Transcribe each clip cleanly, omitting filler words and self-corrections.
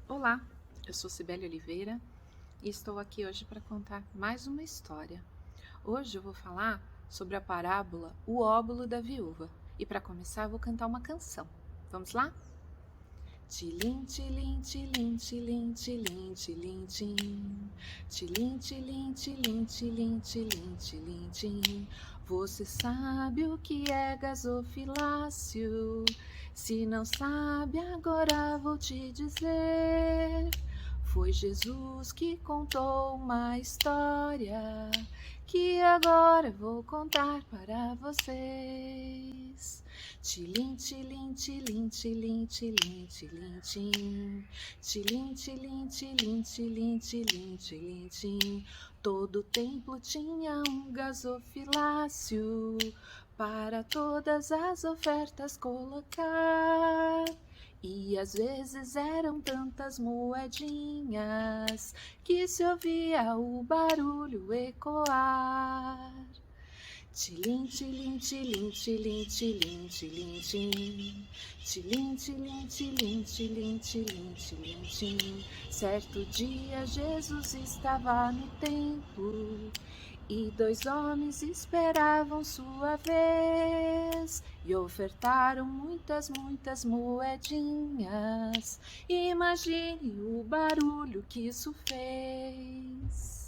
Olá, eu sou Cibele Oliveira e estou aqui hoje para contar mais uma história. Hoje eu vou falar sobre a parábola O Óbolo da Viúva e para começar eu vou cantar uma canção. Vamos lá? Tilim, tilim, tilim, tilim, tilim, tilim, tim. Tilim, tilim, tilim, tilim, tilim, tilim, tim. Você sabe o que é gasofilácio? Se não sabe, agora vou te dizer. Foi Jesus que contou uma história que agora vou contar para vocês. Tilim, tilim, tilim, tilim, tilim, tilim, tim. Tilim, tilim, tilim, tilim, tilim, tilim, tim. Todo templo tinha um gasofilácio para todas as ofertas colocar. E às vezes eram tantas moedinhas que se ouvia o barulho ecoar. Tilim, tilim, tilim, tilim, tilim, tilim, tim. Tilim, tilim, tilim, tilim, tilim, tilim, tim. Certo dia Jesus estava no templo e dois homens esperavam sua vez e ofertaram muitas moedinhas. Imagine o barulho que isso fez.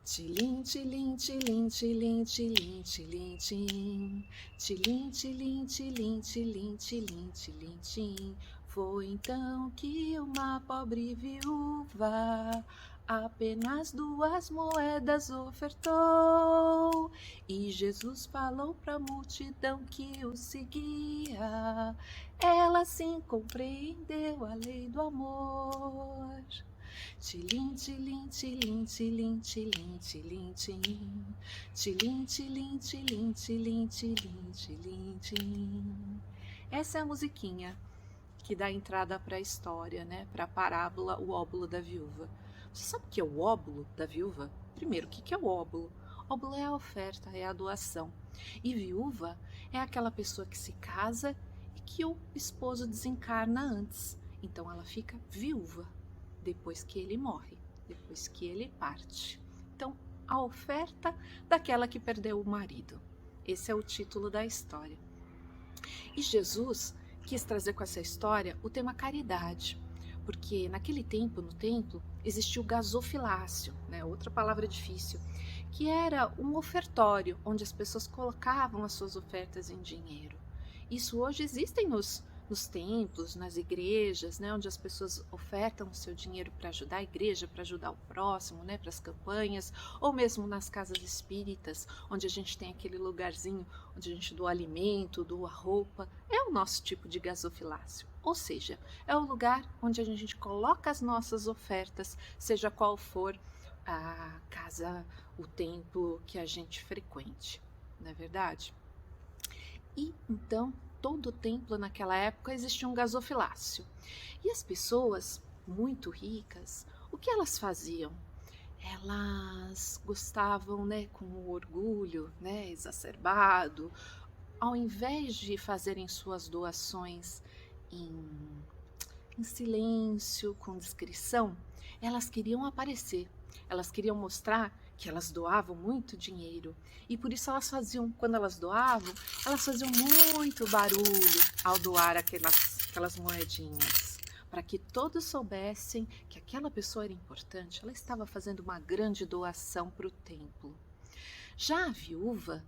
Tilim, tilim, tilim, tilim, tilim, tilim, tim. Tilim, tilim, tilim, tilim, tilim, tilim, tim. Foi então que uma pobre viúva apenas 2 moedas ofertou. E Jesus falou pra multidão que o seguia. Ela assim compreendeu a lei do amor. Tilim, tilim, tilim, tilim, tilim, tilim, tim. Tilim, tilim, tilim, tilim, tilim, tilim, tim. Essa é a musiquinha que dá entrada para a história, né? Para a parábola O Óbolo da Viúva. Você sabe o que é o óbolo da viúva? Primeiro, o que é o óbolo? Óbolo é a oferta, é a doação. E viúva é aquela pessoa que se casa e que o esposo desencarna antes. Então ela fica viúva depois que ele morre, depois que ele parte. Então, a oferta daquela que perdeu o marido. Esse é o título da história. E Jesus quis trazer com essa história o tema caridade, porque naquele tempo, no templo, existia o gasofilácio, né, outra palavra difícil, que era um ofertório onde as pessoas colocavam as suas ofertas em dinheiro. Isso hoje existem nos templos, nas igrejas, né, onde as pessoas ofertam o seu dinheiro para ajudar a igreja, para ajudar o próximo, né, para as campanhas, ou mesmo nas casas espíritas, onde a gente tem aquele lugarzinho onde a gente doa alimento, doa roupa. É o nosso tipo de gasofilácio, ou seja, é o lugar onde a gente coloca as nossas ofertas, seja qual for a casa, o templo que a gente frequente, não é verdade? E então, todo o templo naquela época existia um gasofilácio. E as pessoas muito ricas, o que elas faziam? Elas gostavam, né, com o orgulho, né, exacerbado, ao invés de fazerem suas doações em silêncio, com discrição, elas queriam aparecer, elas queriam mostrar que elas doavam muito dinheiro e por isso elas faziam, quando elas doavam, elas faziam muito barulho ao doar aquelas moedinhas, para que todos soubessem que aquela pessoa era importante, ela estava fazendo uma grande doação para o templo. Já a viúva,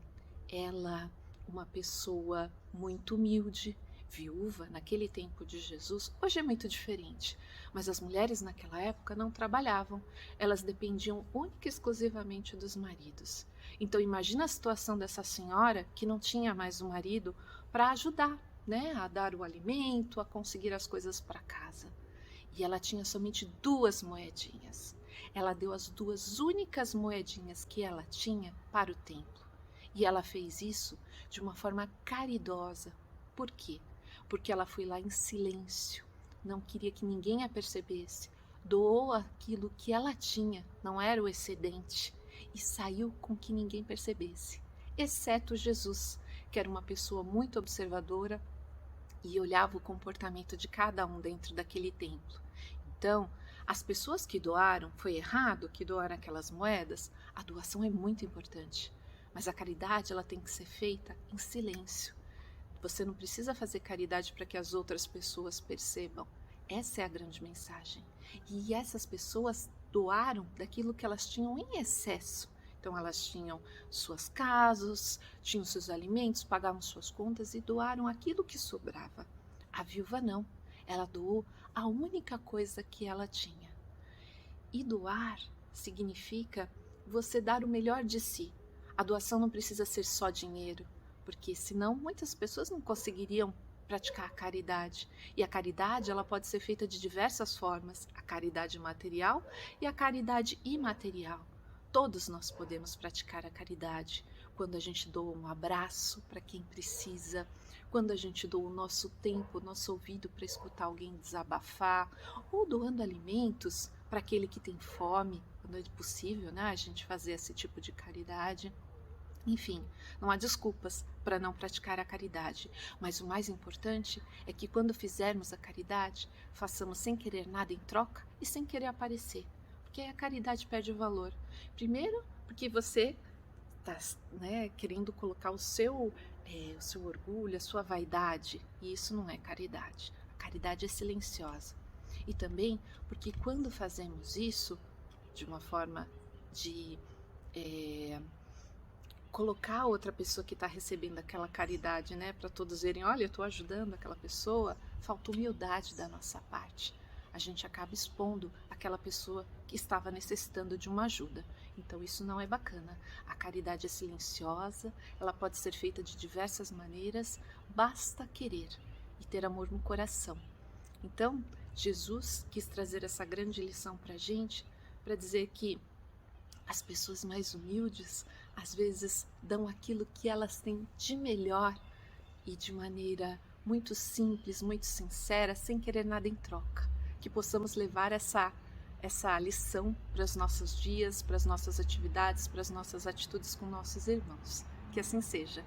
ela, uma pessoa muito humilde, viúva naquele tempo de Jesus, hoje é muito diferente, mas as mulheres naquela época não trabalhavam, elas dependiam única e exclusivamente dos maridos. Então imagina a situação dessa senhora que não tinha mais um marido para ajudar, né, a dar o alimento, a conseguir as coisas para casa. E ela tinha somente 2 moedinhas. ela deu as 2 únicas moedinhas que ela tinha para o templo. E ela fez isso de uma forma caridosa. Por quê? Porque ela foi lá em silêncio, não queria que ninguém a percebesse, doou aquilo que ela tinha, não era o excedente, e saiu com que ninguém percebesse, exceto Jesus, que era uma pessoa muito observadora e olhava o comportamento de cada um dentro daquele templo. Então, as pessoas que doaram, foi errado que doaram aquelas moedas? A doação é muito importante, mas a caridade ela tem que ser feita em silêncio. Você não precisa fazer caridade para que as outras pessoas percebam. Essa é a grande mensagem. E essas pessoas doaram daquilo que elas tinham em excesso. Então elas tinham suas casas, tinham seus alimentos, pagavam suas contas e doaram aquilo que sobrava. A viúva não. Ela doou a única coisa que ela tinha. E doar significa você dar o melhor de si. A doação não precisa ser só dinheiro, porque senão muitas pessoas não conseguiriam praticar a caridade. E a caridade ela pode ser feita de diversas formas, a caridade material e a caridade imaterial. Todos nós podemos praticar a caridade, quando a gente doa um abraço para quem precisa, quando a gente doa o nosso tempo, o nosso ouvido para escutar alguém desabafar, ou doando alimentos para aquele que tem fome, quando é possível, né, a gente fazer esse tipo de caridade. Enfim, não há desculpas para não praticar a caridade, mas o mais importante é que quando fizermos a caridade, façamos sem querer nada em troca e sem querer aparecer, porque a caridade perde o valor. Primeiro, porque você está, né, querendo colocar o seu orgulho, a sua vaidade, e isso não é caridade. A caridade é silenciosa. E também porque quando fazemos isso de uma forma de colocar a outra pessoa que está recebendo aquela caridade, né, para todos verem, olha, eu estou ajudando aquela pessoa, falta humildade da nossa parte. A gente acaba expondo aquela pessoa que estava necessitando de uma ajuda. Então isso não é bacana. A caridade é silenciosa, ela pode ser feita de diversas maneiras, basta querer e ter amor no coração. Então, Jesus quis trazer essa grande lição para a gente, para dizer que as pessoas mais humildes, às vezes, dão aquilo que elas têm de melhor e de maneira muito simples, muito sincera, sem querer nada em troca. Que possamos levar essa lição para os nossos dias, para as nossas atividades, para as nossas atitudes com nossos irmãos. Que assim seja.